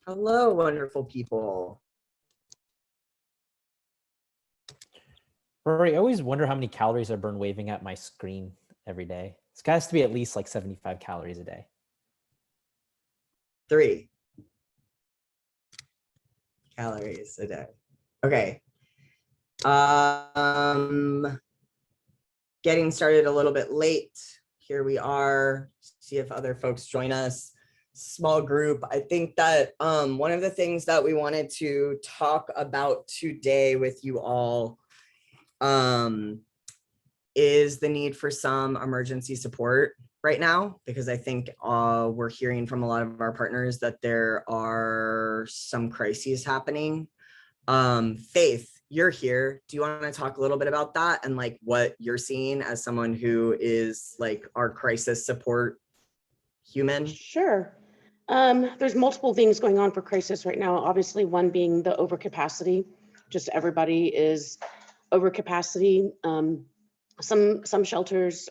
Hello, wonderful people. Rory, I always wonder how many calories I burn waving at my screen every day. It's got to be at least like 75 calories a day. 3 calories a day. Okay. Getting started a little bit late. Here we are. See if other folks join us. Small group. I think that one of the things that we wanted to talk about today with you all is the need for some emergency support right now, because I think we're hearing from a lot of our partners that there are some crises happening. Faith, you're here. Do you want to talk a little bit about that and like what you're seeing as someone who is like our crisis support human? Sure. There's multiple things going on for crisis right now. Obviously, one being the overcapacity. Just everybody is overcapacity. Some shelters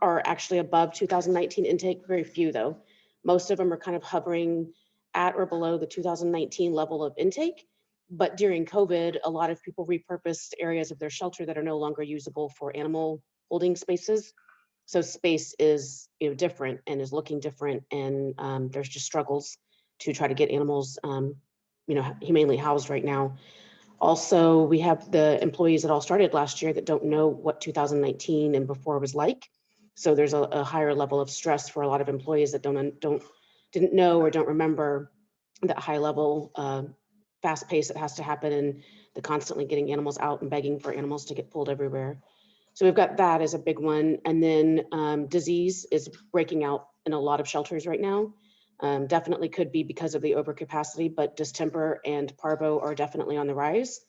are actually above 2019 intake, very few though. Most of them are kind of hovering at or below the 2019 level of intake. But during COVID, a lot of people repurposed areas of their shelter that are no longer usable for animal holding spaces. So space is different and is looking different, and there's just struggles to try to get animals humanely housed right now. Also, we have the employees that all started last year that don't know what 2019 and before was like. So there's a higher level of stress for a lot of employees that didn't know or don't remember that high level fast pace that has to happen, and the constantly getting animals out and begging for animals to get pulled everywhere. So we've got that as a big one. And then disease is breaking out in a lot of shelters right now. Definitely could be because of the overcapacity, but distemper and parvo are definitely on the rise.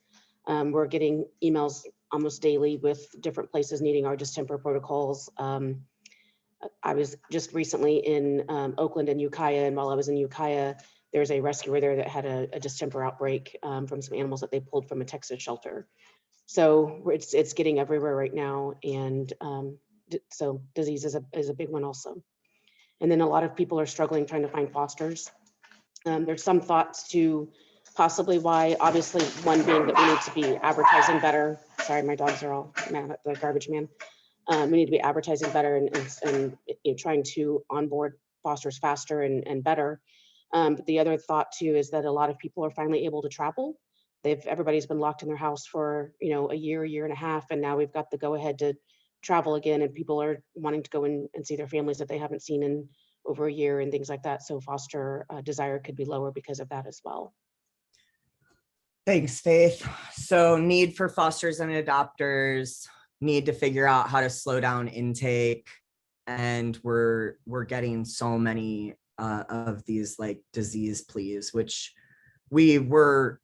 We're getting emails almost daily with different places needing our distemper protocols. I was just recently in Oakland and Ukiah, and while I was in Ukiah, there's a rescuer there that had a distemper outbreak from some animals that they pulled from a Texas shelter. So it's getting everywhere right now, and so disease is a big one also. And then a lot of people are struggling trying to find fosters. There's some thoughts to possibly why, obviously one being that we need to be advertising better. Sorry, my dogs are all mad at the garbage man. We need to be advertising better and trying to onboard fosters faster and better. But the other thought too is that a lot of people are finally able to travel. Everybody's been locked in their house for a year and a half, and now we've got the go ahead to travel again, and people are wanting to go and see their families that they haven't seen in over a year and things like that. So foster desire could be lower because of that as well. Thanks, Faith. So need for fosters and adopters, need to figure out how to slow down intake, and we're getting so many of these like disease pleas, which we were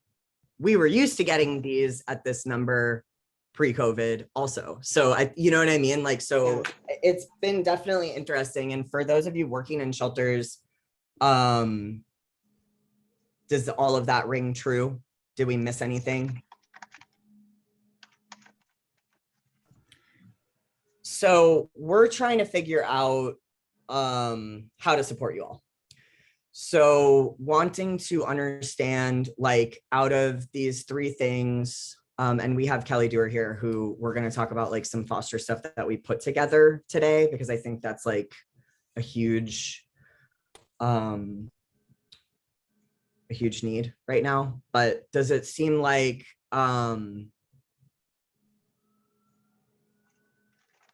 used to getting these at this number pre-COVID also. So you know what I mean? Like, so it's been definitely interesting. And for those of you working in shelters, does all of that ring true? Did we miss anything? So we're trying to figure out how to support you all. So wanting to understand, like, out of these three things, and we have Kelly Dewar here, who we're going to talk about like some foster stuff that we put together today, because I think that's like a huge need right now. But does it seem like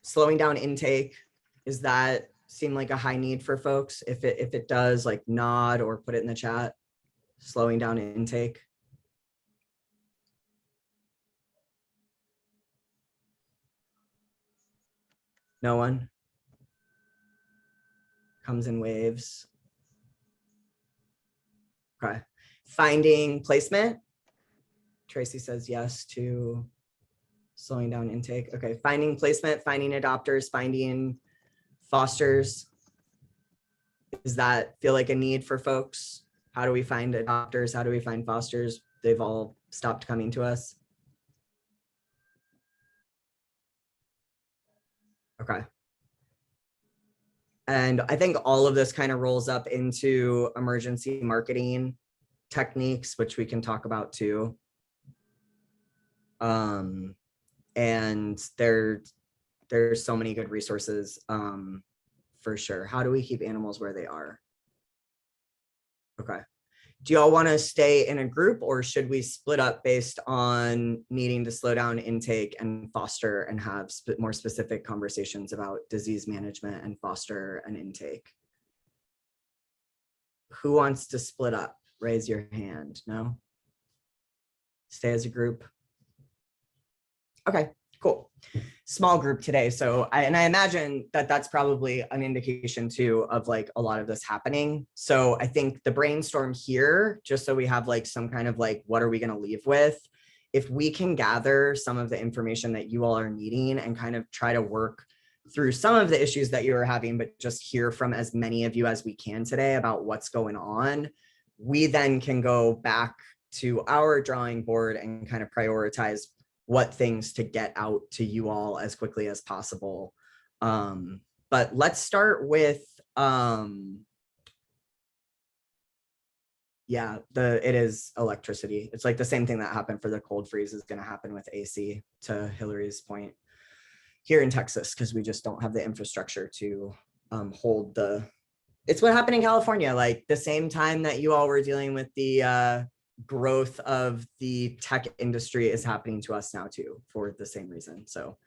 slowing down intake, is that seem like a high need for folks? If it does, like, nod or put it in the chat. Slowing down intake. No one? Comes in waves. Okay. Finding placement. Tracy says yes to slowing down intake. Okay. Finding placement, finding adopters, finding fosters. Does that feel like a need for folks? How do we find adopters? How do we find fosters? They've all stopped coming to us. Okay. And I think all of this kind of rolls up into emergency marketing techniques, which we can talk about too. And there's so many good resources, for sure. How do we keep animals where they are? Okay. Do y'all want to stay in a group, or should we split up based on needing to slow down intake and foster and have more specific conversations about disease management and foster and intake? Who wants to split up? Raise your hand. No? Stay as a group? Okay, cool. Small group today. So I imagine that that's probably an indication too of like a lot of this happening. So I think the brainstorm here, just so we have like some kind of like, what are we going to leave with? If we can gather some of the information that you all are needing and kind of try to work through some of the issues that you are having, but just hear from as many of you as we can today about what's going on, we then can go back to our drawing board and kind of prioritize what things to get out to you all as quickly as possible. But let's start with, yeah, it is electricity. It's like the same thing that happened for the cold freeze is going to happen with AC, to Hillary's point, here in Texas, because we just don't have the infrastructure to hold the, it's what happened in California, like the same time that you all were dealing with the growth of the tech industry is happening to us now too, for the same reason. So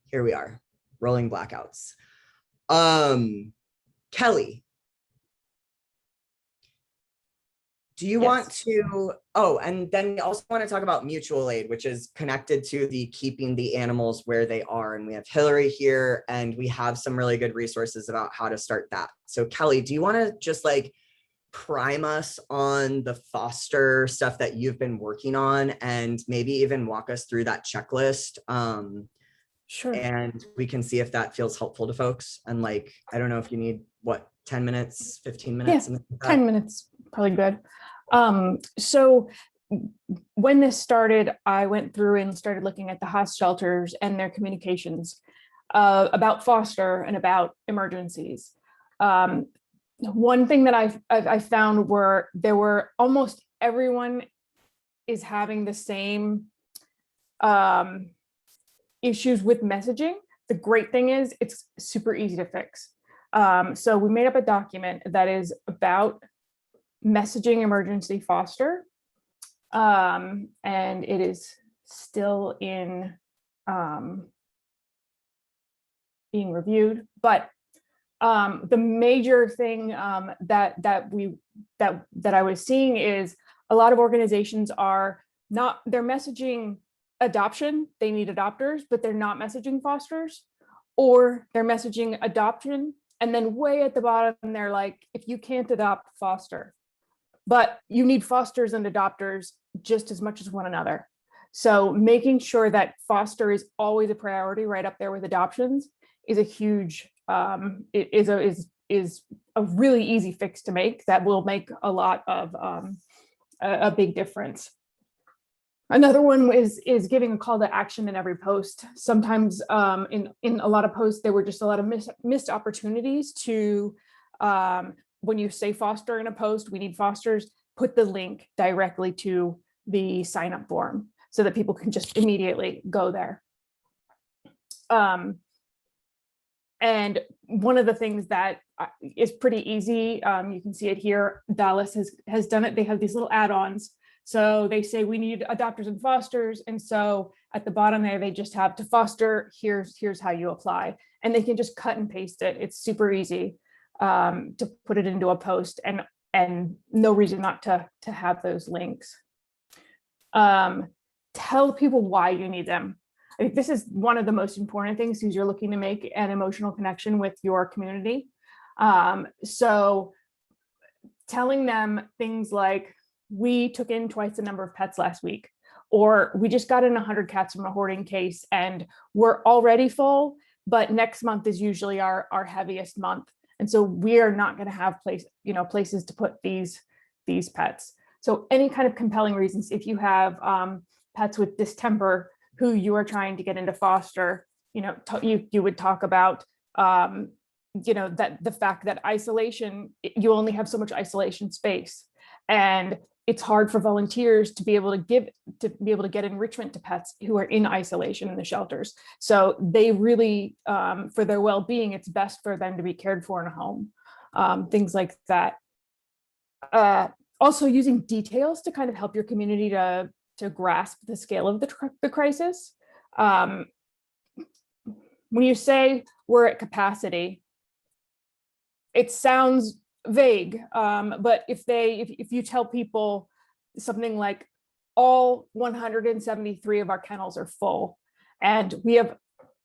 here we are, rolling blackouts. Kelly, do you want to, oh, and then we also want to talk about mutual aid, which is connected to the keeping the animals where they are. And we have Hillary here, and we have some really good resources about how to start that. So Kelly, do you want to just like prime us on the foster stuff that you've been working on, and maybe even walk us through that checklist? Sure. And we can see if that feels helpful to folks. And like, I don't know if you need, what, 10 minutes, 15 minutes? Yeah, 10 minutes, probably good. So when this started, I went through and started looking at the host shelters and their communications about foster and about emergencies. One thing that I found there were almost everyone is having the same issues with messaging. The great thing is it's super easy to fix. So we made up a document that is about messaging emergency foster, and it is still in being reviewed, but the major thing that I was seeing is a lot of organizations are not, they're messaging adoption, they need adopters, but they're not messaging fosters, or they're messaging adoption, and then way at the bottom, they're like, if you can't adopt, foster. But you need fosters and adopters just as much as one another. So making sure that foster is always a priority right up there with adoptions is a huge, is a really easy fix to make that will make a lot of a big difference. Another one is giving a call to action in every post. Sometimes in a lot of posts, there were just a lot of missed opportunities to, when you say foster in a post, we need fosters, put the link directly to the sign up form so that people can just immediately go there. And one of the things that is pretty easy, you can see it here, Dallas has done it. They have these little add-ons. So they say we need adopters and fosters. And so at the bottom there, they just have to foster, here's how you apply. And they can just cut and paste it. It's super easy to put it into a post, and no reason not to have those links. Tell people why you need them. I think this is one of the most important things because you're looking to make an emotional connection with your community. So telling them things like, we took in twice the number of pets last week, or we just got in 100 cats from a hoarding case and we're already full, but next month is usually our heaviest month. And so we are not going to have places to put these pets. So any kind of compelling reasons, if you have pets with distemper who you are trying to get into foster, you would talk about, that the fact that isolation, you only have so much isolation space. And it's hard for volunteers to be able to get enrichment to pets who are in isolation in the shelters. So they really, for their well-being, it's best for them to be cared for in a home, things like that. Also using details to kind of help your community to grasp the scale of the crisis. When you say we're at capacity, it sounds vague, but if you tell people something like all 173 of our kennels are full and we have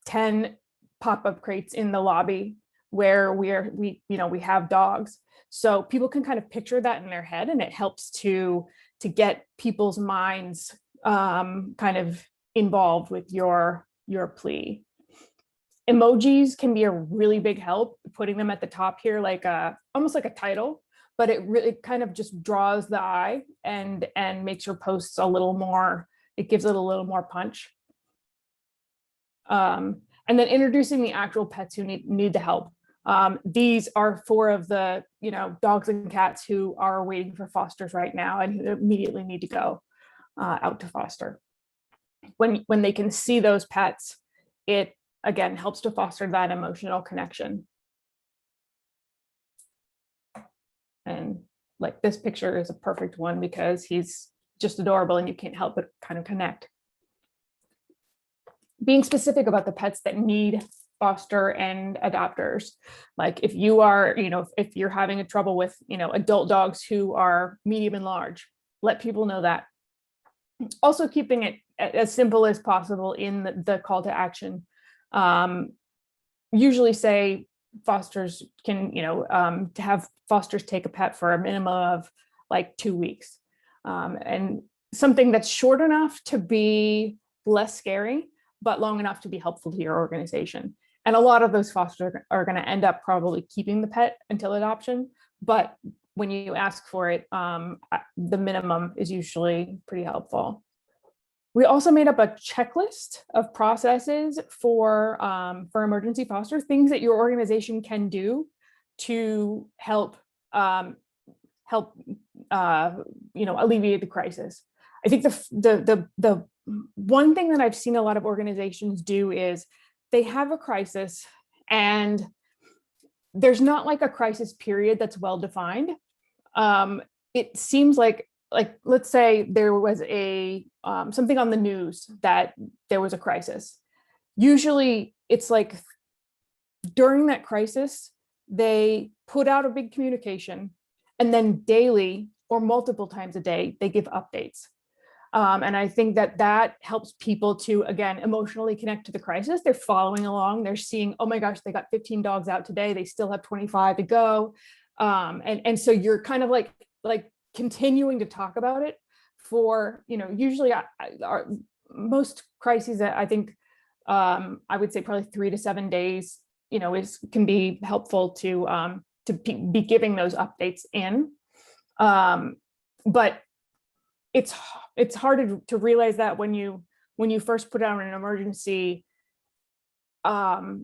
10 pop-up crates in the lobby where we have dogs, so people can kind of picture that in their head, and it helps to get people's minds kind of involved with your plea. Emojis can be a really big help, putting them at the top here, like almost like a title, but it really kind of just draws the eye and makes your posts a little more, it gives it a little more punch. And then introducing the actual pets who need the help. These are 4 of the dogs and cats who are waiting for fosters right now and who immediately need to go out to foster. When they can see those pets, it again helps to foster that emotional connection. And like this picture is a perfect one because he's just adorable and you can't help but kind of connect. Being specific about the pets that need foster and adopters. Like if you are, if you're having a trouble with, adult dogs who are medium and large, let people know that. Also keeping it as simple as possible in the call to action. Usually say fosters can, to have fosters take a pet for a minimum of like 2 weeks. And something that's short enough to be less scary, but long enough to be helpful to your organization. And a lot of those fosters are going to end up probably keeping the pet until adoption. But when you ask for it, the minimum is usually pretty helpful. We also made up a checklist of processes for emergency foster, things that your organization can do to help alleviate the crisis. I think the one thing that I've seen a lot of organizations do is they have a crisis and there's not like a crisis period that's well defined. It seems like let's say there was a something on the news that there was a crisis. Usually it's like during that crisis, they put out a big communication and then daily or multiple times a day, they give updates. And I think that helps people to, again, emotionally connect to the crisis. They're following along. They're seeing, oh my gosh, they got 15 dogs out today. They still have 25 to go. And so you're kind of like continuing to talk about it for, usually most crises that I think, I would say probably 3 to 7 days, can be helpful to be giving those updates in. But it's hard to realize that when you first put out an emergency, it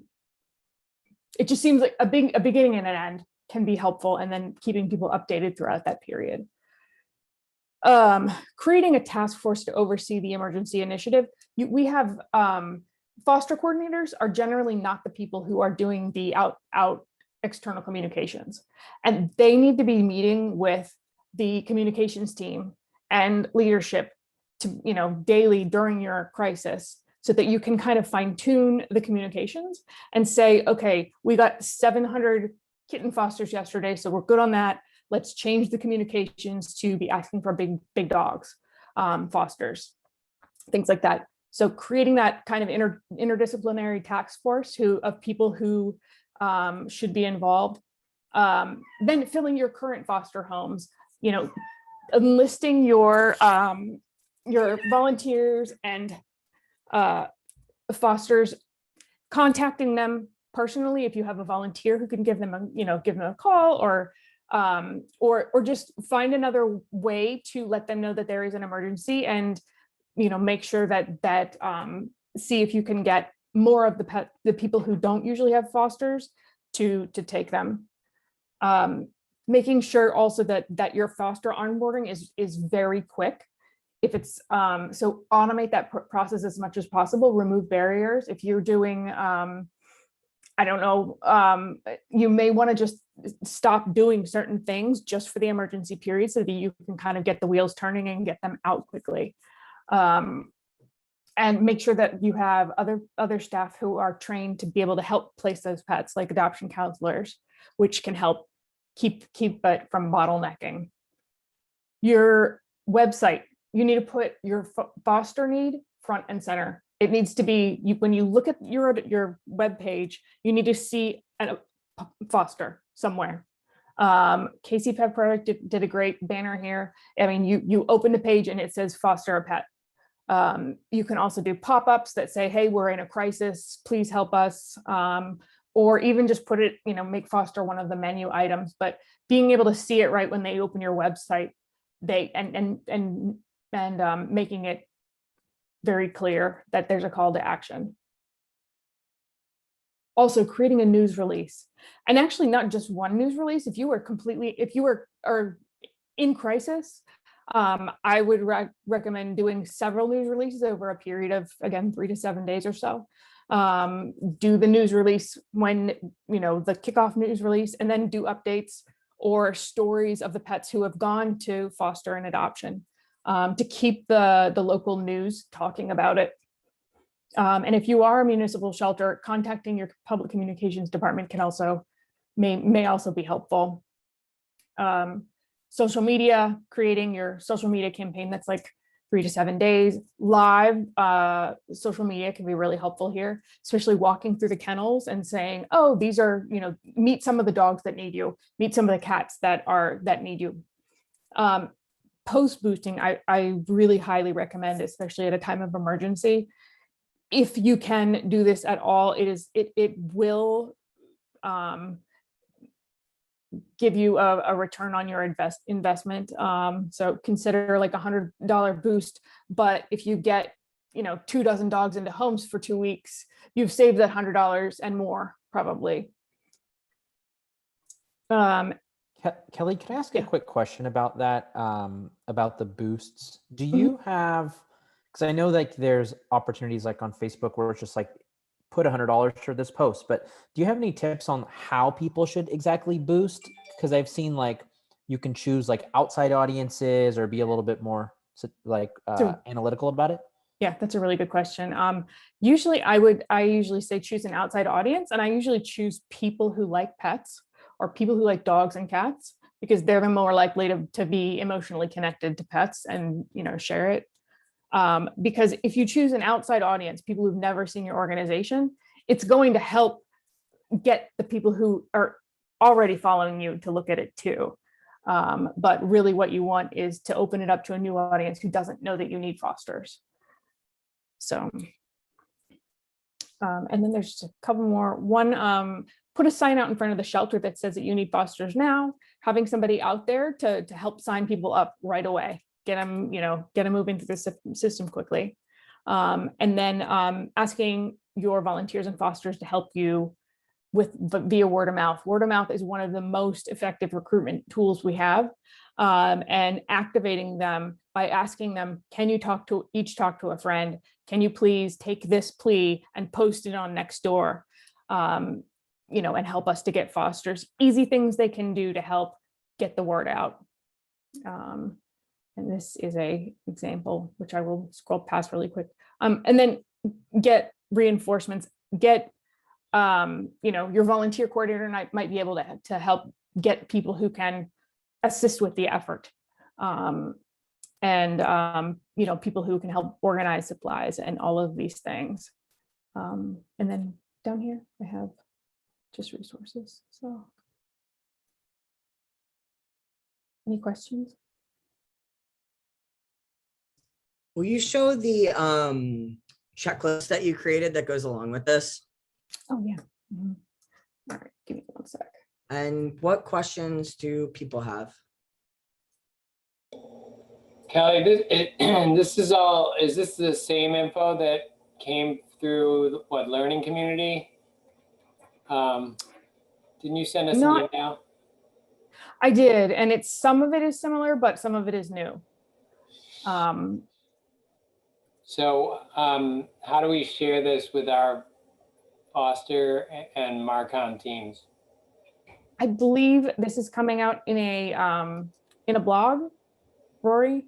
just seems like a beginning and an end can be helpful, and then keeping people updated throughout that period. Creating a task force to oversee the emergency initiative. We have foster coordinators are generally not the people who are doing the out external communications, and they need to be meeting with the communications team and leadership to, daily during your crisis, so that you can kind of fine tune the communications and say, okay, we got 700 kitten fosters yesterday, so we're good on that. Let's change the communications to be asking for big dogs, fosters, things like that. So creating that kind of interdisciplinary task force of people who should be involved. Then filling your current foster homes, enlisting your volunteers and fosters, contacting them personally if you have a volunteer who can give them a call, or just find another way to let them know that there is an emergency, and make sure that see if you can get more of the people who don't usually have fosters to take them. Making sure also that your foster onboarding is very quick. If it's so automate that process as much as possible, remove barriers. If you're doing, I don't know, you may want to just stop doing certain things just for the emergency period so that you can kind of get the wheels turning and get them out quickly. And make sure that you have other staff who are trained to be able to help place those pets, like adoption counselors, which can help keep it from bottlenecking. Your website, you need to put your foster need front and center. It needs to be, when you look at your web page, you need to see a foster somewhere. Casey Pet Project did a great banner here. I mean, you open the page and it says foster a pet. You can also do pop-ups that say, hey, we're in a crisis, please help us. Or even just put it, make foster one of the menu items, but being able to see it right when they open your website, and making it very clear that there's a call to action. Also creating a news release, and actually not just one news release. If you are in crisis, I would recommend doing several news releases over a period of, again, 3 to 7 days or so. Do the news release when, the kickoff news release, and then do updates or stories of the pets who have gone to foster and adoption, to keep the local news talking about it. And if you are a municipal shelter, contacting your public communications department may also be helpful. Social media, creating your social media campaign that's like 3 to 7 days. Live social media can be really helpful here, especially walking through the kennels and saying, oh, these are, meet some of the dogs that need you, meet some of the cats that need you. Post boosting, I really highly recommend, especially at a time of emergency. If you can do this at all, it will give you a return on your investment. So consider like $100 boost, but if you get 24 dogs into homes for 2 weeks, you've saved that $100 and more probably. Kelly, can I ask a quick question about that, about the boosts? Do you have, because I know like there's opportunities like on Facebook where it's just like, put $100 for this post, but do you have any tips on how people should exactly boost? Because I've seen like you can choose like outside audiences or be a little bit more like analytical about it. Yeah, that's a really good question. Usually I usually say choose an outside audience, and I usually choose people who like pets or people who like dogs and cats, because they're the more likely to be emotionally connected to pets and share it. Because if you choose an outside audience, people who've never seen your organization, it's going to help get the people who are already following you to look at it too. But really what you want is to open it up to a new audience who doesn't know that you need fosters. So, and then there's just a couple more. One, put a sign out in front of the shelter that says that you need fosters now, having somebody out there to help sign people up right away. Get them moving through the system quickly. And then asking your volunteers and fosters to help you via word of mouth. Word of mouth is one of the most effective recruitment tools we have. And activating them by asking them, can you talk to a friend? Can you please take this plea and post it on Nextdoor? And help us to get fosters. Easy things they can do to help get the word out. And this is a example, which I will scroll past really quick. And then get reinforcements, get, your volunteer coordinator might be able to help get people who can assist with the effort. And people who can help organize supplies and all of these things. And then down here, I have just resources. So any questions? Will you show the checklist that you created that goes along with this? Oh, yeah. Mm-hmm. All right, give me 1 sec. And what questions do people have? Kelly, this is all, is this the same info that came through what, Learning Community? Didn't you send us an email? I did, and it's some of it is similar, but some of it is new. So how do we share this with our foster and Marcom teams? I believe this is coming out in a blog, Rory.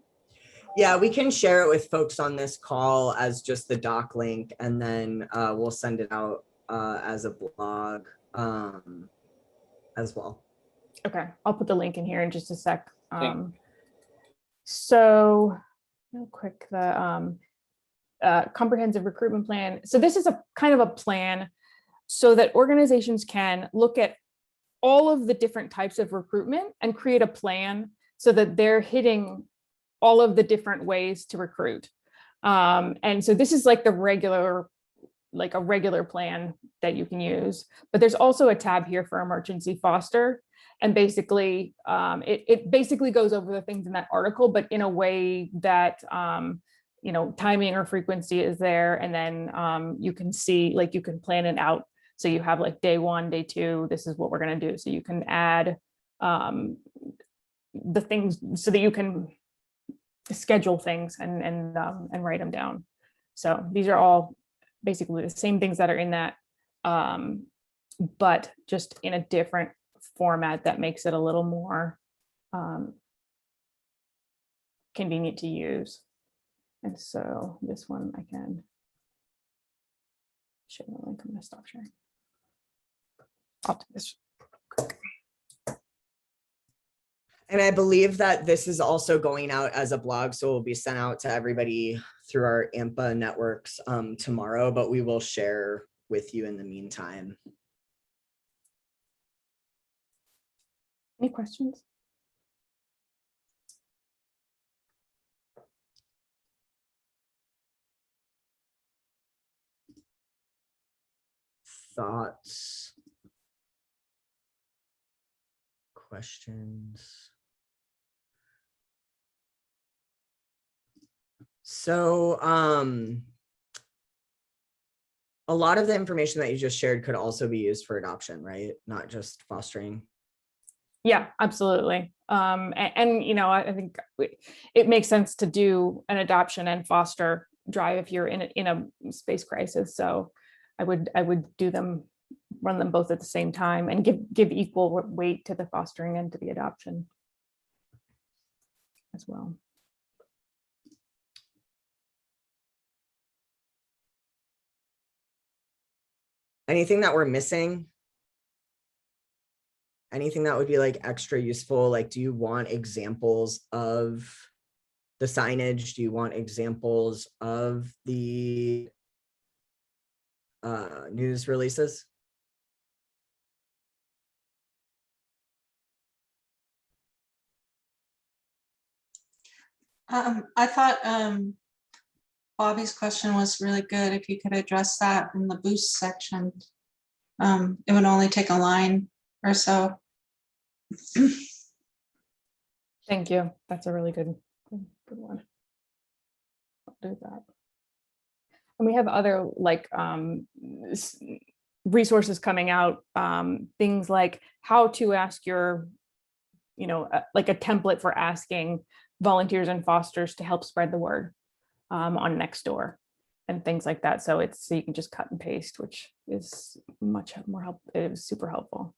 Yeah, we can share it with folks on this call as just the doc link, and then we'll send it out as a blog as well. Okay, I'll put the link in here in just a sec. Okay. So real quick, the comprehensive recruitment plan. So this is a kind of a plan so that organizations can look at all of the different types of recruitment and create a plan so that they're hitting all of the different ways to recruit. And so this is like a regular plan that you can use, but there's also a tab here for emergency foster. And basically, it basically goes over the things in that article, but in a way that, timing or frequency is there. And then you can see, like, you can plan it out. So you have like day 1, day 2, this is what we're going to do. So you can add the things so that you can schedule things and write them down. So these are all basically the same things that are in that, but just in a different format that makes it a little more convenient to use. And so this one I can share the link. I'm going to stop sharing. I'll do this. And I believe that this is also going out as a blog, so it will be sent out to everybody through our AMPA networks tomorrow, but we will share with you in the meantime. Any questions? Thoughts? Questions? So a lot of the information that you just shared could also be used for adoption, right? Not just fostering. Yeah, absolutely. I think it makes sense to do an adoption and foster drive if you're in a space crisis. So I would run them both at the same time and give equal weight to the fostering and to the adoption as well. Anything that we're missing? Anything that would be like extra useful? Like, do you want examples of the signage? Do you want examples of the news releases? I thought Bobby's question was really good. If you could address that in the boost section, it would only take a line or so. Thank you. That's a really good one. I'll do that. And we have other resources coming out, things like how to ask your, like a template for asking volunteers and fosters to help spread the word on Nextdoor and things like that. So you can just cut and paste, which is much more helpful. It was super helpful.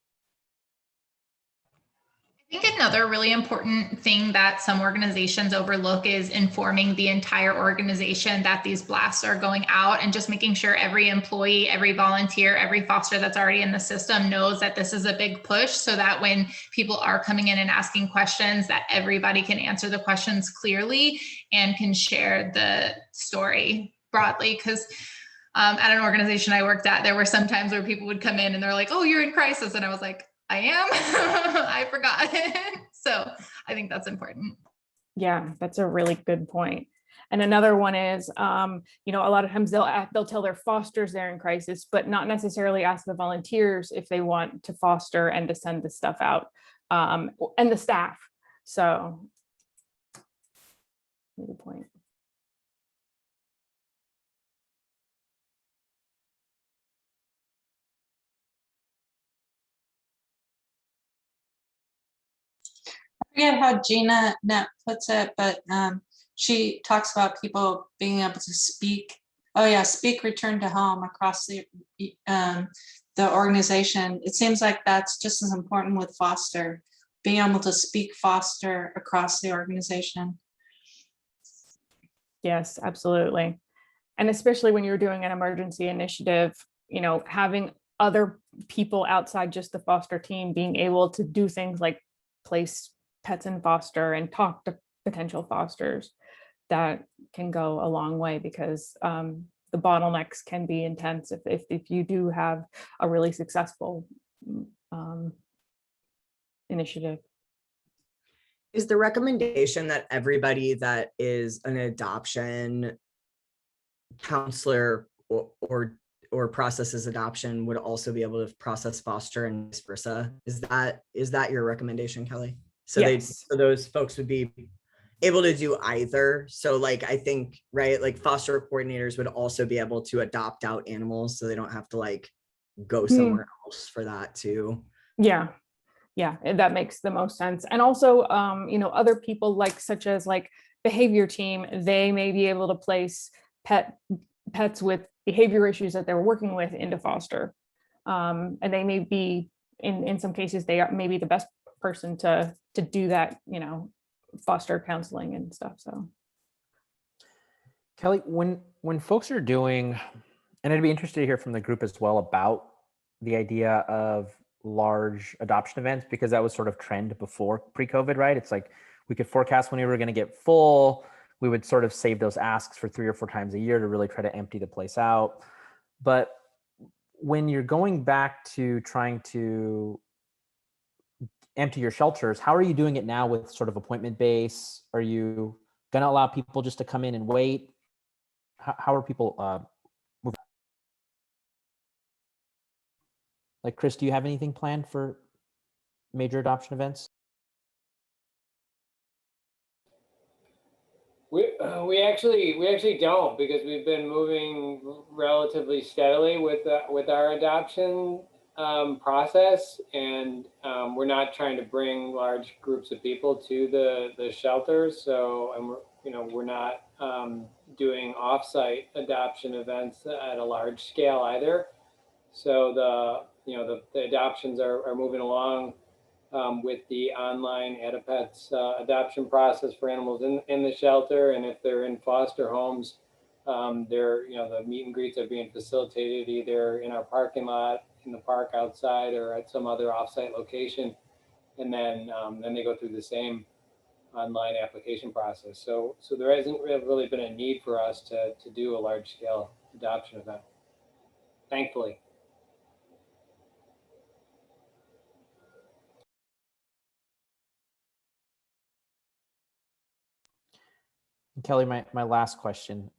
I think another really important thing that some organizations overlook is informing the entire organization that these blasts are going out, and just making sure every employee, every volunteer, every foster that's already in the system knows that this is a big push, so that when people are coming in and asking questions, that everybody can answer the questions clearly and can share the story broadly. Because at an organization I worked at, there were some times where people would come in and they're like, "Oh, you're in crisis," and I was like, I am. I forgot. So I think that's important. Yeah, that's a really good point. And another one is, a lot of times they'll tell their fosters they're in crisis, but not necessarily ask the volunteers if they want to foster and to send the stuff out, and the staff. So, good point. forget how Gina Net puts it, but she talks about people being able to speak. Oh yeah, speak return to home across the organization. It seems like that's just as important with foster, being able to speak foster across the organization. Yes, absolutely. And especially when you're doing an emergency initiative, you know, having other people outside just the foster team being able to do things like place pets in foster and talk to potential fosters, that can go a long way, because the bottlenecks can be intense if you do have a really successful initiative. Is the recommendation that everybody that is an adoption counselor or processes adoption would also be able to process foster and vice versa? Is that your recommendation, Kelly? So Yes. so those folks would be able to do either. So like, I think, right, like foster coordinators would also be able to adopt out animals, so they don't have to like go somewhere else for that too. Yeah. Yeah, that makes the most sense. And also, you know, other people like such as like behavior team, they may be able to place pets with behavior issues that they're working with into foster. And they may be, in some cases, they are maybe the best person to do that, you know, foster counseling and stuff. So Kelly, when folks are doing, and I'd be interested to hear from the group as well about the idea of large adoption events, because that was sort of trend before pre-COVID, right? It's like we could forecast when we were going to get full. We would sort of save those asks for 3 or 4 times a year to really try to empty the place out. But when you're going back to trying to empty your shelters, how are you doing it now with sort of appointment base? Are you going to allow people just to come in and wait? How are people moving? Like, Chris, do you have anything planned for major adoption events? We actually don't, because we've been moving relatively steadily with our adoption process, and we're not trying to bring large groups of people to the shelters. So, and we're not doing offsite adoption events at a large scale either. So the adoptions are moving along with the online Adopets adoption process for animals in the shelter. And if they're in foster homes, the meet and greets are being facilitated either in our parking lot, in the park outside, or at some other offsite location. And then they go through the same online application process. So there hasn't really been a need for us to do a large scale adoption event, thankfully. Kelly, my last question.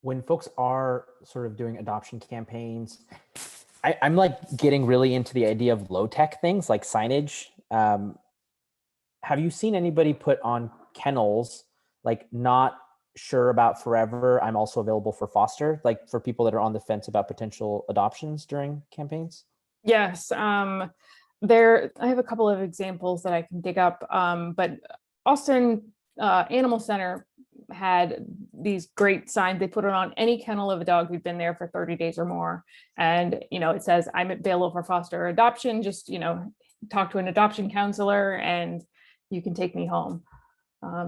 When folks are sort of doing adoption campaigns, I'm like getting really into the idea of low tech things like signage. Have you seen anybody put on kennels, like not sure about forever, I'm also available for foster, like for people that are on the fence about potential adoptions during campaigns? yes, I have a couple of examples that I can dig up, but Austin Animal Center had these great signs. They put it on any kennel of a dog who'd been there for 30 days or more. And, you know, it says, I'm available for foster or adoption. Just, you know, talk to an adoption counselor and you can take me home.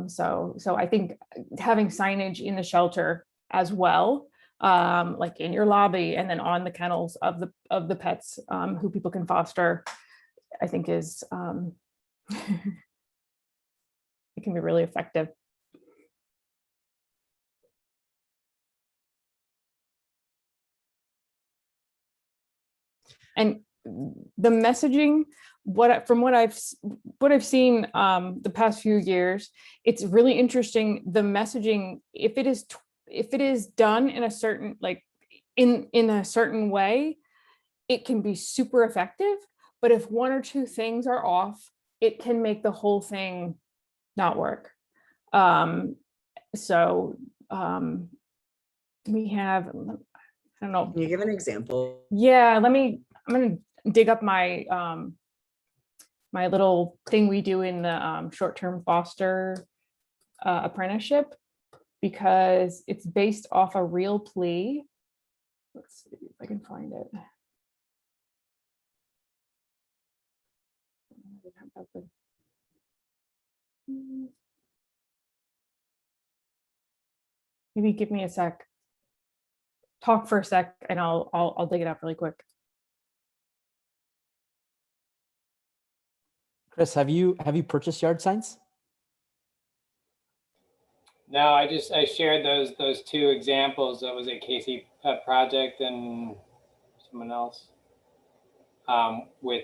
So I think having signage in the shelter as well, like in your lobby and then on the kennels of the pets who people can foster, I think is it can be really effective. And the messaging, from what I've seen the past few years, it's really interesting. The messaging, if it is done in a certain, like in a certain way, it can be super effective. But if 1 or 2 things are off, it can make the whole thing not work. We have, I don't know. Can you give an example? Yeah, I'm gonna dig up my my little thing we do in the short-term foster apprenticeship, because it's based off a real plea. Let's see if I can find it. Maybe give me a sec. Talk for a sec, and I'll dig it up really quick. Chris, have you purchased yard signs? No, I shared those two examples. That was a Casey Pet Project and someone else with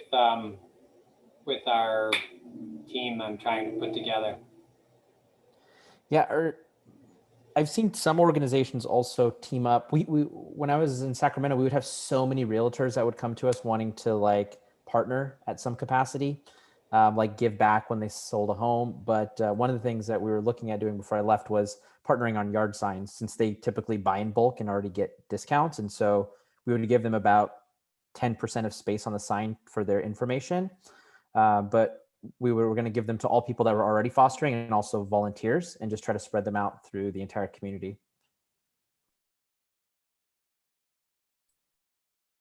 our team I'm trying to put together. Yeah, I've seen some organizations also team up. We when I was in Sacramento, we would have so many realtors that would come to us wanting to like partner at some capacity, like give back when they sold a home. But one of the things that we were looking at doing before I left was partnering on yard signs, since they typically buy in bulk and already get discounts. And so we would give them about 10% of space on the sign for their information. But we were going to give them to all people that were already fostering and also volunteers, and just try to spread them out through the entire community.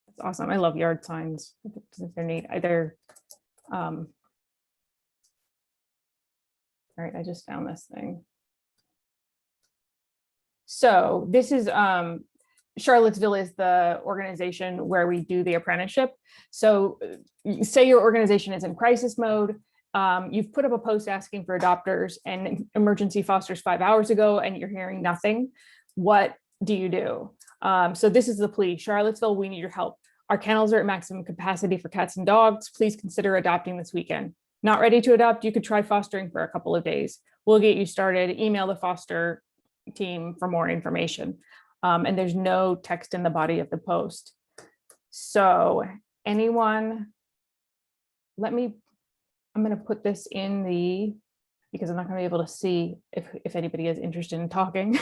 That's awesome. I love yard signs. They're neat. All right, I just found this thing. So this is Charlottesville is the organization where we do the apprenticeship. So say your organization is in crisis mode. You've put up a post asking for adopters and emergency fosters 5 hours ago, and you're hearing nothing. What do you do? So this is the plea. Charlottesville, we need your help. Our kennels are at maximum capacity for cats and dogs. Please consider adopting this weekend. Not ready to adopt? You could try fostering for a couple of days. We'll get you started. Email the foster team for more information. And there's no text in the body of the post. So anyone, I'm going to put this in because I'm not going to be able to see if anybody is interested in talking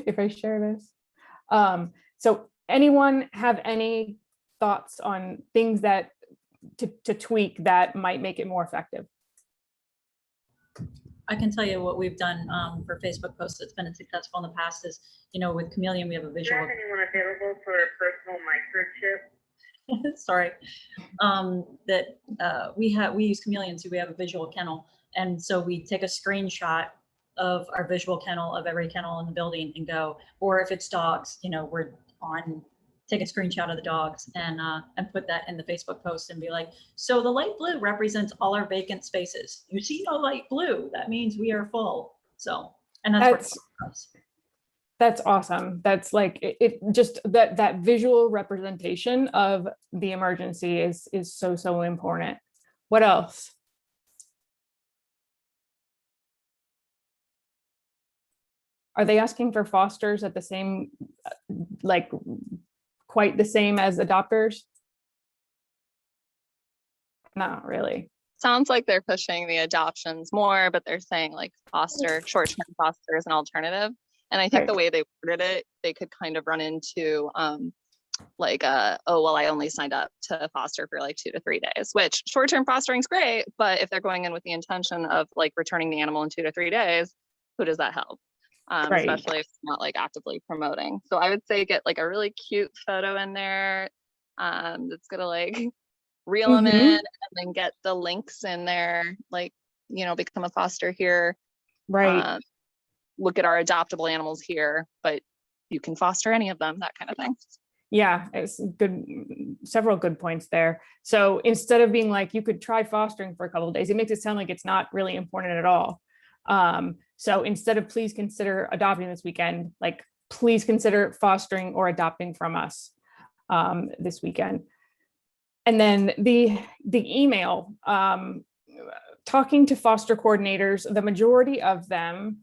if I share this. So anyone have any thoughts on things that to tweak that might make it more effective? I can tell you what we've done for Facebook posts that's been successful in the past is, with Chameleon, we have a visual. Is anyone available for a personal microchip? Sorry, we use Chameleon, so we have a visual kennel, and so we take a screenshot of our visual kennel of every kennel in the building and go, or if it's dogs, take a screenshot of the dogs and put that in the Facebook post and be like, so the light blue represents all our vacant spaces. You see no light blue, that means we are full. So, and that's awesome. That's like it just that visual representation of the emergency is so important. What else? Are they asking for fosters at the same, like quite the same as adopters? Not really. Sounds like they're pushing the adoptions more, but they're saying like short-term foster is an alternative. And I think the way they worded it, they could kind of run into oh, well, I only signed up to foster for like 2 to 3 days, which short-term fostering is great. But if they're going in with the intention of like returning the animal in 2 to 3 days, who does that help? Especially if it's not like actively promoting. So I would say get like a really cute photo in there that's gonna like reel them in, and then get the links in there, like, become a foster here. Right. Look at our adoptable animals here, but you can foster any of them, that kind of thing. Yeah, it's good. Several good points there. So instead of being like, you could try fostering for a couple of days, it makes it sound like it's not really important at all. So instead of please consider adopting this weekend, like please consider fostering or adopting from us this weekend. And then the email, talking to foster coordinators, the majority of them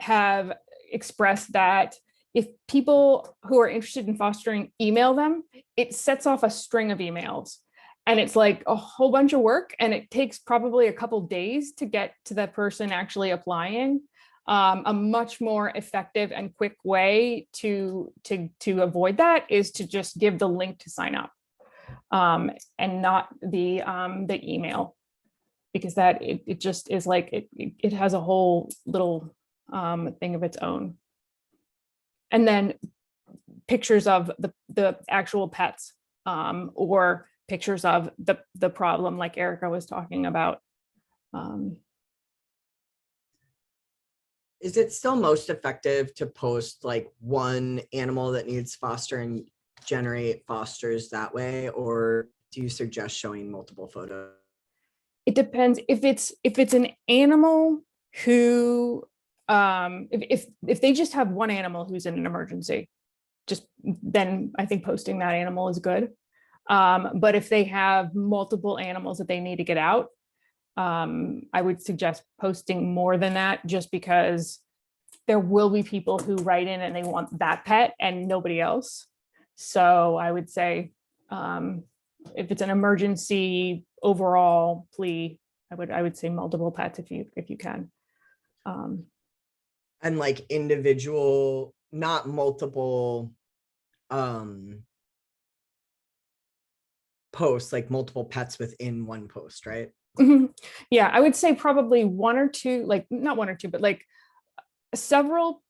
have expressed that if people who are interested in fostering email them, it sets off a string of emails. And it's like a whole bunch of work, and it takes probably a couple days to get to the person actually applying. A much more effective and quick way to avoid that is to just give the link to sign up. and not the email, because that it just is like it has a whole little thing of its own. And then pictures of the actual pets, or pictures of the problem, like Erica was talking about. Is it still most effective to post like one animal that needs foster and generate fosters that way, or do you suggest showing multiple photos? It depends. If it's an animal who, if they just have one animal who's in an emergency, just then I think posting that animal is good. But if they have multiple animals that they need to get out, I would suggest posting more than that, just because there will be people who write in and they want that pet and nobody else. So I would say, if it's an emergency overall plea, I would say multiple pets if you can. And like individual, not multiple posts, like multiple pets within one post, right? Yeah, I would say probably one or two, like not one or two, but like several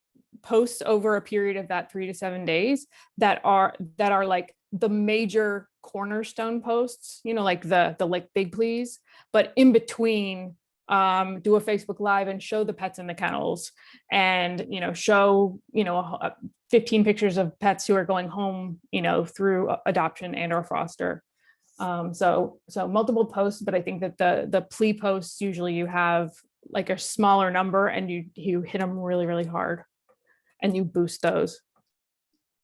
posts over a period of that 3 to 7 days that are like the major cornerstone posts, like the like big please, but in between, do a Facebook Live and show the pets in the kennels, and show 15 pictures of pets who are going home through adoption and or foster. So multiple posts, but I think that the plea posts, usually you have like a smaller number and you hit them really, really hard and you boost those.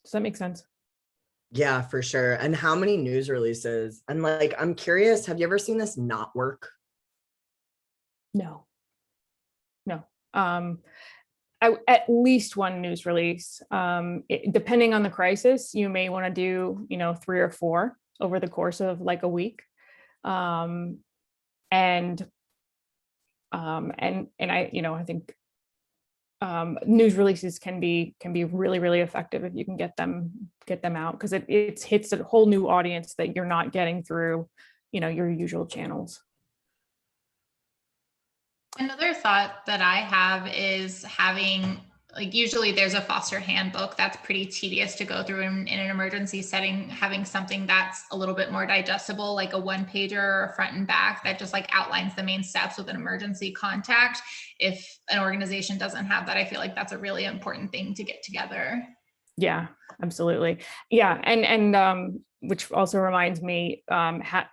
Does that make sense? Yeah, for sure. And how many news releases? And like, I'm curious, have you ever seen this not work? No. At least one news release. Depending on the crisis, you may want to do 3 or 4 over the course of like a week. And I think news releases can be really, really effective if you can get them out, because it hits a whole new audience that you're not getting through your usual channels. Another thought that I have is having, like, usually there's a foster handbook that's pretty tedious to go through in an emergency setting. Having something that's a little bit more digestible, like a 1-pager or front and back, that just like outlines the main steps with an emergency contact. If an organization doesn't have that, I feel like that's a really important thing to get together. Yeah, absolutely. Yeah. And which also reminds me,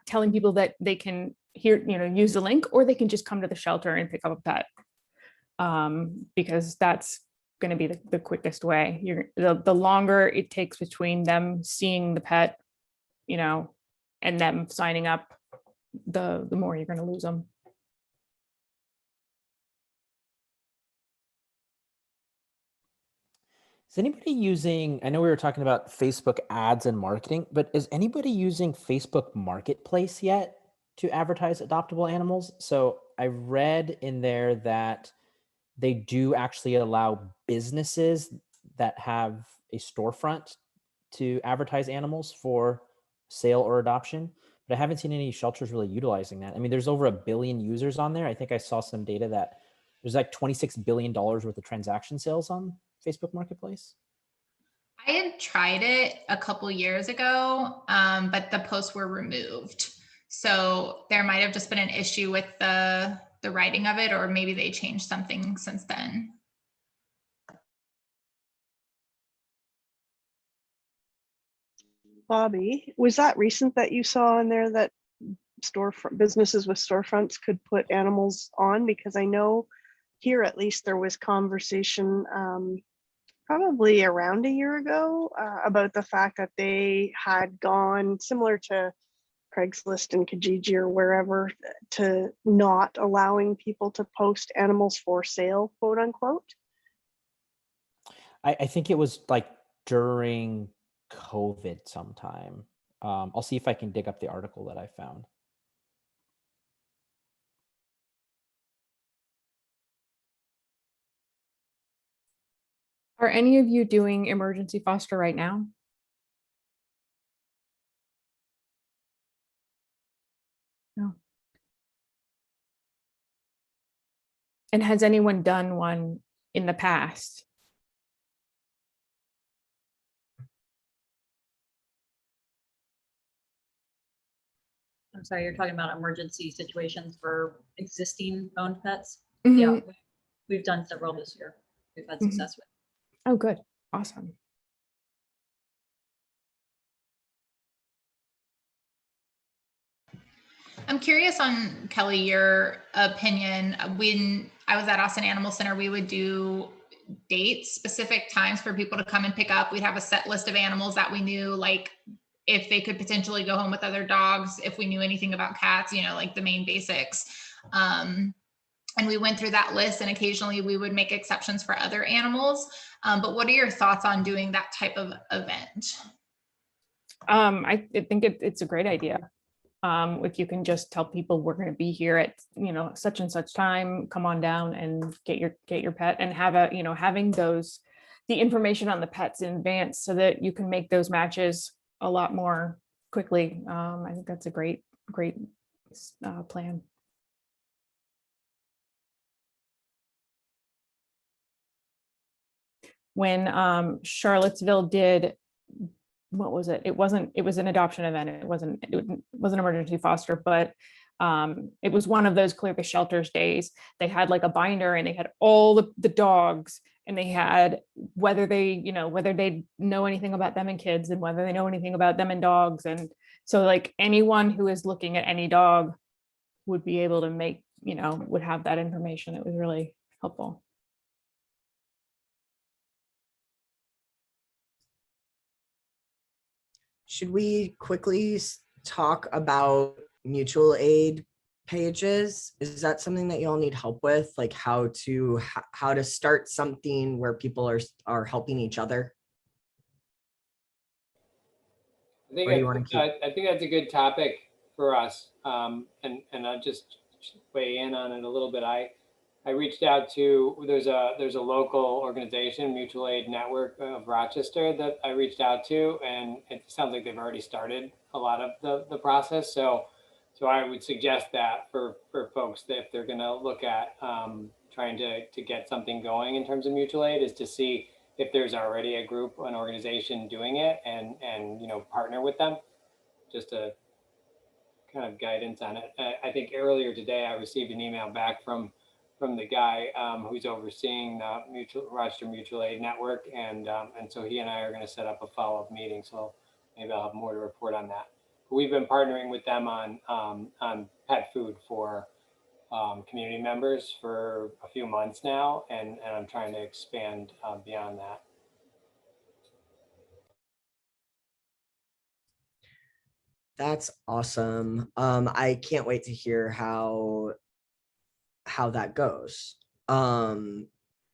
telling people that they can use the link, or they can just come to the shelter and pick up a pet. Because that's going to be the quickest way. The longer it takes between them seeing the pet, and them signing up, the more you're going to lose them. Is anybody using, I know we were talking about Facebook ads and marketing, but is anybody using Facebook Marketplace yet to advertise adoptable animals? So I read in there that they do actually allow businesses that have a storefront to advertise animals for sale or adoption, but I haven't seen any shelters really utilizing that. I mean, there's over 1 billion users on there. I think I saw some data that there's like $26 billion worth of transaction sales on Facebook Marketplace. I had tried it a couple years ago, but the posts were removed. So there might have just been an issue with the writing of it, or maybe they changed something since then. Bobby, was that recent that you saw in there that businesses with storefronts could put animals on? Because I know here at least there was conversation probably around a year ago about the fact that they had gone similar to Craigslist and Kijiji or wherever, to not allowing people to post animals for sale, quote unquote. I think it was like during COVID sometime. I'll see if I can dig up the article that I found. Are any of you doing emergency foster right now? And has anyone done one in the past? I'm sorry, you're talking about emergency situations for existing owned pets? Mhm. Yeah, we've done several this year. We've had Mhm. success with. Oh, good. Awesome. I'm curious on Kelly, your opinion. When I was at Austin Animal Center, we would do dates, specific times for people to come and pick up. We'd have a set list of animals that we knew, like if they could potentially go home with other dogs, if we knew anything about cats, you know, like the main basics. And we went through that list, and occasionally we would make exceptions for other animals. But what are your thoughts on doing that type of event? I think it's a great idea. If you can just tell people we're going to be here at, you know, such and such time, come on down and get your pet, and have a, you know, having the information on the pets in advance so that you can make those matches a lot more quickly. I think that's a great plan. When Charlottesville did, what was it? It was an adoption event. It wasn't emergency foster, but it was one of those clear the shelters days. They had like a binder, and they had all the dogs, and they had whether they know anything about them and kids, and whether they know anything about them and dogs. And so like anyone who is looking at any dog would be able to would have that information. It was really helpful. Should we quickly talk about mutual aid pages? Is that something that y'all need help with? Like how to start something where people are helping each other? I think Or do you want to keep? I think that's a good topic for us. And I'll just weigh in on it a little bit. I reached out to, there's a local organization, Mutual Aid Network of Rochester, that I reached out to, and it sounds like they've already started a lot of the process. So I would suggest that for folks, that if they're going to look at trying to get something going in terms of mutual aid, is to see if there's already a group, an organization doing it, and partner with them, just to kind of guidance on it. I think earlier today I received an email back from the guy who's overseeing Rochester Mutual Aid Network, and so he and I are going to set up a follow-up meeting. So maybe I'll have more to report on that. But we've been partnering with them on pet food for community members for a few months now, and I'm trying to expand beyond that. That's awesome. I can't wait to hear how that goes.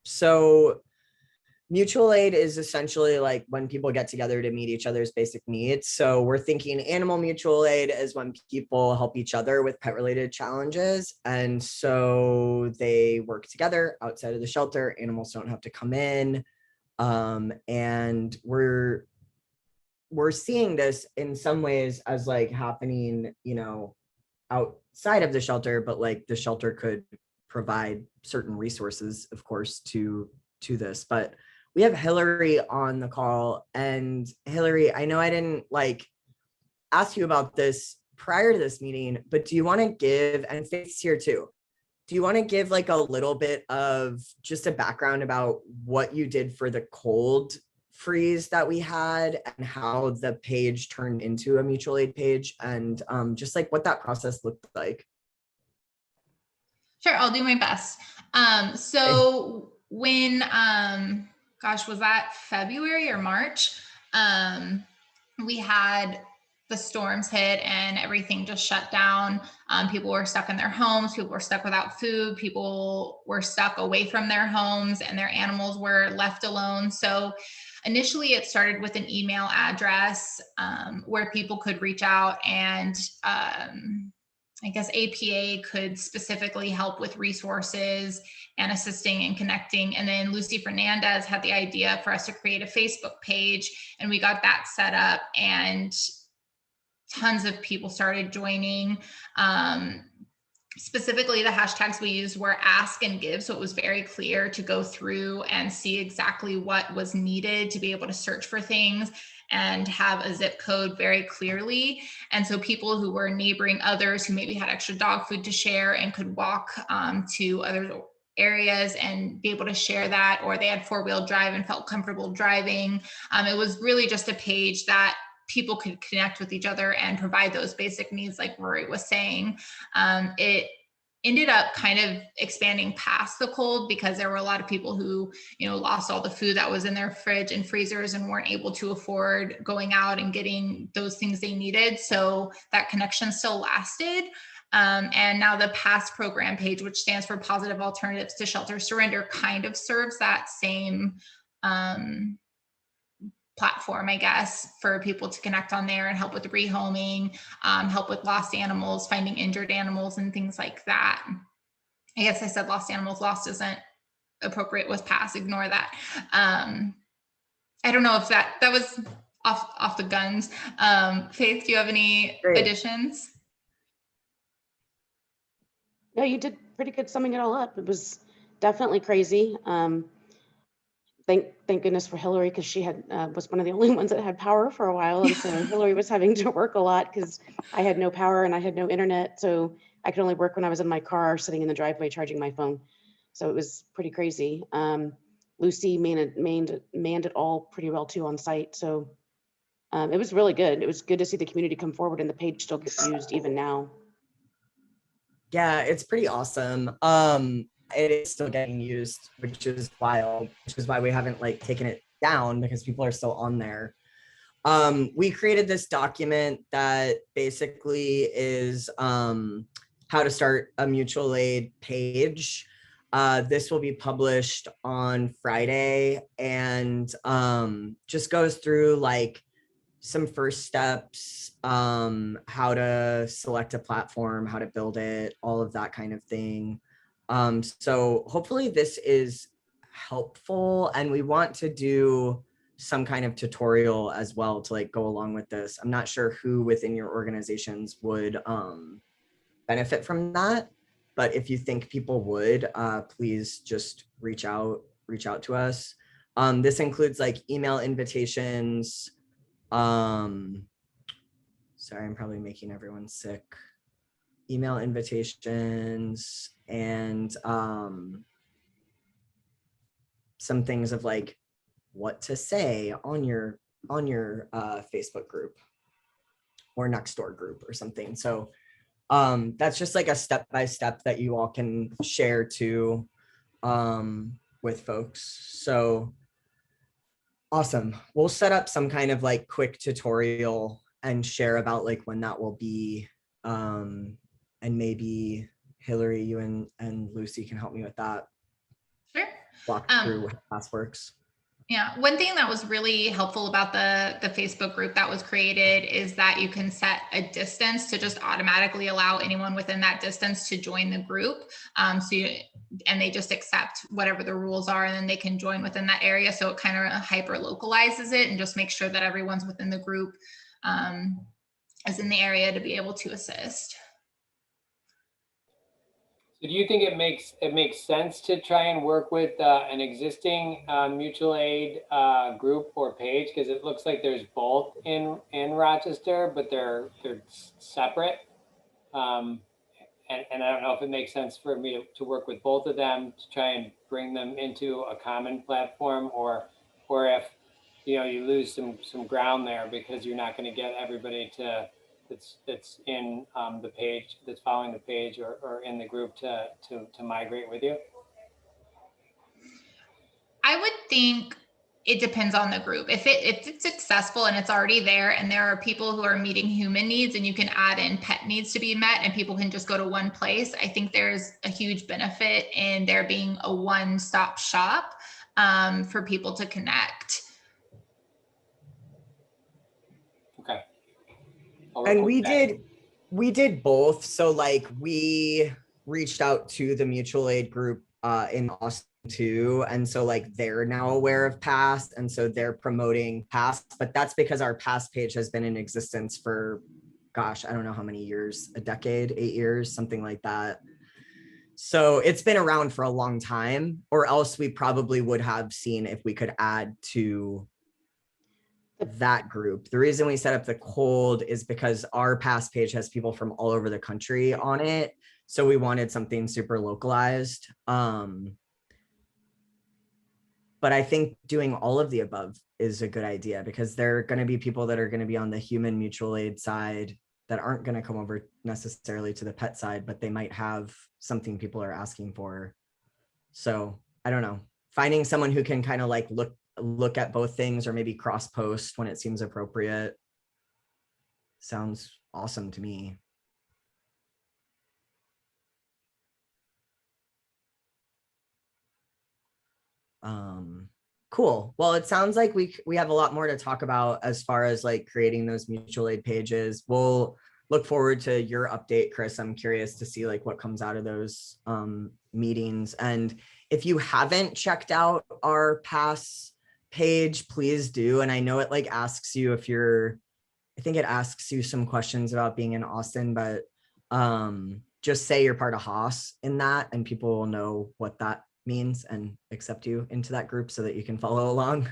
So mutual aid is essentially like when people get together to meet each other's basic needs. So we're thinking animal mutual aid is when people help each other with pet related challenges. And so they work together outside of the shelter. Animals don't have to come in. And we're seeing this in some ways as like happening, outside of the shelter, but like the shelter could provide certain resources, of course, to this. But we have Hillary on the call, and Hillary, I know I didn't ask you about this prior to this meeting, but do you want to give, and Faith's here too, do you want to give like a little bit of just a background about what you did for the cold freeze that we had, and how the page turned into a mutual aid page, and just like what that process looked like? Sure, I'll do my best. So when, gosh, was that February or March? We had the storms hit and everything just shut down. People were stuck in their homes. People were stuck without food. People were stuck away from their homes, and their animals were left alone. So initially it started with an email address where people could reach out, and I guess APA could specifically help with resources and assisting and connecting. And then Lucy Fernandez had the idea for us to create a Facebook page, and we got that set up, and tons of people started joining. Specifically, the hashtags we used were ask and give. So it was very clear to go through and see exactly what was needed to be able to search for things and have a zip code very clearly. And so people who were neighboring others who maybe had extra dog food to share and could walk to other areas and be able to share that, or they had 4-wheel drive and felt comfortable driving. It was really just a page that people could connect with each other and provide those basic needs, like Rory was saying. It ended up kind of expanding past the cold because there were a lot of people who, lost all the food that was in their fridge and freezers and weren't able to afford going out and getting those things they needed. So that connection still lasted. And now the PASS program page, which stands for Positive Alternatives to Shelter Surrender, kind of serves that same platform, I guess, for people to connect on there and help with rehoming, help with lost animals, finding injured animals, and things like that. I guess I said lost animals. Lost isn't appropriate with PASS. Ignore that. I don't know if that was off the guns. Faith, do you have any additions? No, you did pretty good summing it all up. It was definitely crazy. Thank goodness for Hillary, because she was one of the only ones that had power for a while, and so Hillary was having to work a lot because I had no power and I had no internet, so I could only work when I was in my car sitting in the driveway charging my phone. So it was pretty crazy. Lucy manned it all pretty well too on site, so it was really good. It was good to see the community come forward, and the page still gets used even now. Yeah, it's pretty awesome. It is still getting used, which is wild, which is why we haven't taken it down, because people are still on there. We created this document that basically is how to start a mutual aid page. This will be published on Friday, and just goes through some first steps, how to select a platform, how to build it, all of that kind of thing. So hopefully this is helpful, and we want to do some kind of tutorial as well to go along with this. I'm not sure who within your organizations would benefit from that, but if you think people would, please just reach out to us. This includes email invitations. Sorry, I'm probably making everyone sick. Email invitations and some things of what to say on your Facebook group or Nextdoor group or something. So that's just a step-by-step that you all can share to with folks. So awesome. We'll set up some kind of quick tutorial and share about when that will be. And maybe Hillary, you and Lucy can help me with that. Sure. Walk through how class works. Yeah, one thing that was really helpful about the Facebook group that was created is that you can set a distance to just automatically allow anyone within that distance to join the group. And they just accept whatever the rules are, and then they can join within that area. So it kind of hyper localizes it and just makes sure that everyone's within the group is in the area to be able to assist. So do you think it makes sense to try and work with an existing mutual aid group or page? Because it looks like there's both in Rochester, but they're separate. And I don't know if it makes sense for me to work with both of them to try and bring them into a common platform, or if you lose some ground there because you're not going to get everybody that's in the page, that's following the page or in the group to migrate with you? I would think it depends on the group. If it's successful and it's already there, and there are people who are meeting human needs, and you can add in pet needs to be met, and people can just go to one place, I think there's a huge benefit in there being a one-stop shop for people to connect. Okay. And we did both. So we reached out to the mutual aid group in Austin too, and so they're now aware of PASS, and so they're promoting PASS, but that's because our PASS page has been in existence for gosh, I don't know how many years, a decade, 8 years, something like that. So it's been around for a long time, or else we probably would have seen if we could add to that group. The reason we set up the cold is because our past page has people from all over the country on it. So we wanted something super localized. But I think doing all of the above is a good idea, because there are going to be people that are going to be on the human mutual aid side that aren't going to come over necessarily to the pet side, but they might have something people are asking for. So I don't know, finding someone who can kind of like look at both things, or maybe cross post when it seems appropriate, sounds awesome to me. Cool. Well, it sounds like we have a lot more to talk about as far as like creating those mutual aid pages. We'll look forward to your update, Chris. I'm curious to see like what comes out of those meetings. And if you haven't checked out our pass page, please do. And I know it like asks you if you're, I think it asks you some questions about being in Austin, but just say you're part of Haas in that, and people will know what that means and accept you into that group so that you can follow along.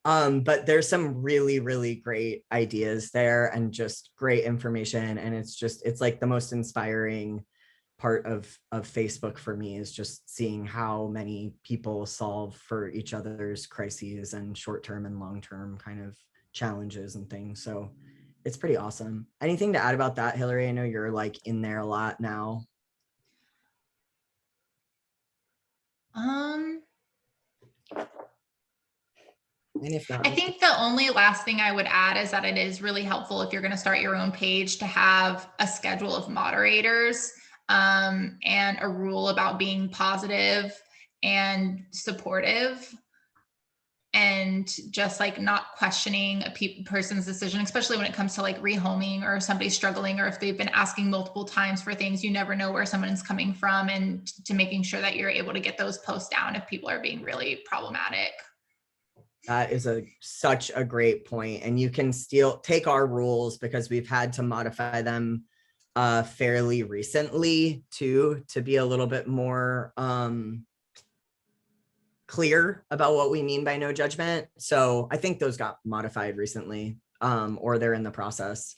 But there's some really, really great ideas there and just great information. And it's like the most inspiring part of Facebook for me, is just seeing how many people solve for each other's crises and short-term and long-term kind of challenges and things. So it's pretty awesome. Anything to add about that, Hillary? I know you're like in there a lot now. And if not, I think the only last thing I would add is that it is really helpful if you're going to start your own page to have a schedule of moderators and a rule about being positive and supportive, and just like not questioning a person's decision, especially when it comes to like rehoming or somebody struggling, or if they've been asking multiple times for things. You never know where someone's coming from, and to making sure that you're able to get those posts down if people are being really problematic. That is such a great point. And you can still take our rules, because we've had to modify them fairly recently too, to be a little bit more clear about what we mean by no judgment. So I think those got modified recently, or they're in the process.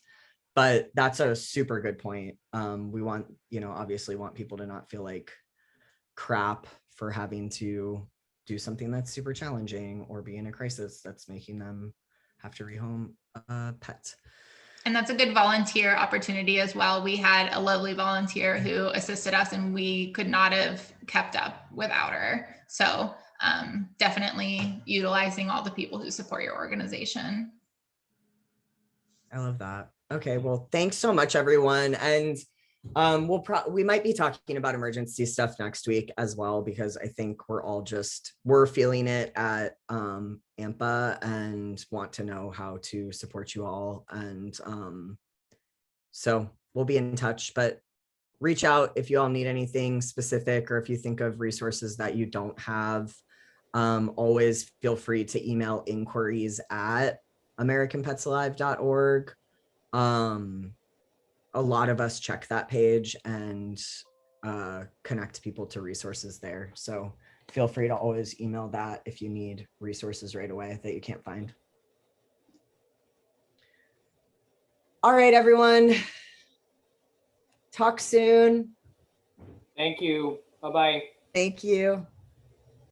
But that's a super good point. We want, obviously want people to not feel like crap for having to do something that's super challenging or be in a crisis that's making them have to rehome a pet. And that's a good volunteer opportunity as well. We had a lovely volunteer who assisted us, and we could not have kept up without her. So definitely utilizing all the people who support your organization. I love that. Okay, well, thanks so much, everyone. And we might be talking about emergency stuff next week as well, because I think we're feeling it at AMPA and want to know how to support you all. And so we'll be in touch, but reach out if you all need anything specific, or if you think of resources that you don't have. Always feel free to email inquiries@americanpetsalive.org. A lot of us check that page and connect people to resources there. So feel free to always email that if you need resources right away that you can't find. All right, everyone. Talk soon. Thank you. Bye-bye. Thank you.